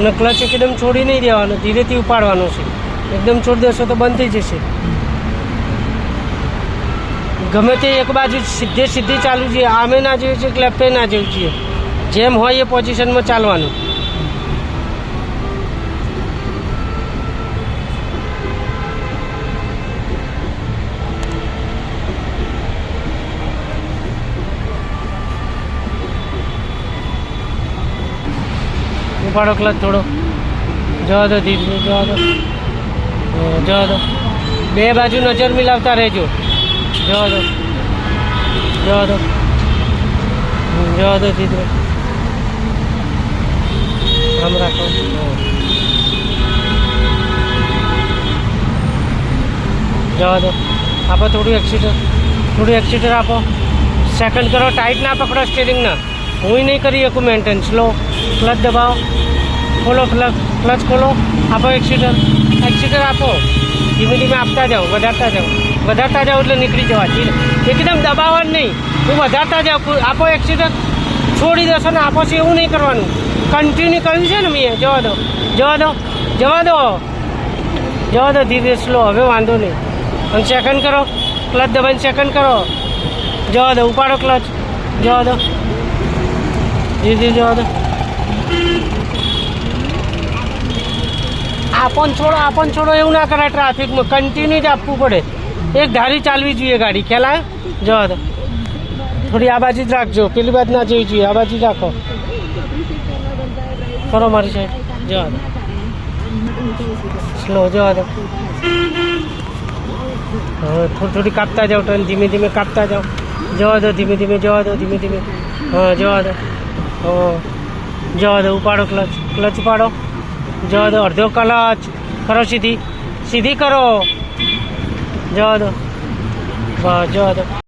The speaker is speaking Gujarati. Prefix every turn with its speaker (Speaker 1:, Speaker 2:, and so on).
Speaker 1: અને ક્લચ એકદમ છોડી નહીં દેવાનો, ધીરેથી ઉપાડવાનો છે. એકદમ છોડી દેશો તો બંધ થઈ જશે. ગમે તે એક બાજુ સીધી ચાલુ જોઈએ, આમે ના જોઈએ છે કે લેફ્ટે ના જવું જોઈએ. જેમ હોય એ પોઝિશનમાં ચાલવાનું. ઉપાડો ક્લચ થોડો, જવા દો, ધીરે જવા દો, જવા દો. બે બાજુ નજર મિલાવતા રહેજો. જવા દો, જવા દો, જવા દો, ધીરે આમ રાખો. જવા દો. આપો થોડું એક્સિટર આપો. સેકન્ડ કરો, ટાઈટ ના પકડો સ્ટીરિંગના. હું નહીં કરી શકું મેન્ટેન. સ્લો ક્લચ દબાવો, ખોલો ક્લચ ખોલો, આપો એક્સિટર આપો. ધીમે ધીમે આપતા જાઓ, વધારતા જાઓ એટલે નીકળી જવા. એકદમ દબાવવા જ નહીં, હું વધારતા જાઉં. આપો એક્સિટર, છોડી દેશો ને આપો છે એવું નહીં કરવાનું. કન્ટિન્યુ કર્યું છે ને મેં. જવા દો, જવા દો, જવા દો, જવા દો, ધીરે સ્લો. હવે વાંધો નહીં. અને સેકન્ડ કરો, ક્લચ દબાઈને સેકન્ડ કરો. જવા દો, ઉપાડો ક્લચ, જવા દો, ધીરે જવા દો. આપણ છોડો એવું ના કરાય ટ્રાફિકમાં. કન્ટિન્યુ જ આપવું પડે. એક ધારી ચાલવી જોઈએ ગાડી. ખ્યાલ આવે? જવા દો. થોડી આ બાજુ જ રાખજો, પેલી બાજુ ના જવી જોઈએ. આ બાજુ જ રાખો. કરો મારી સાઈડ. જવા દો, સ્લો. જવા દો. હવે થોડી કાપતા જાઓ, ટર્ન ધીમે ધીમે કાપતા જાઓ. જવા દો, ધીમે ધીમે જવા દો, ધીમે ધીમે. હા, જવા દો. જવા દો. ઉપાડો ક્લચ ઉપાડો. જવા દો. અડધો ક્લચ કરો, સીધી કરો. જવા દો, બસ. જવા દો.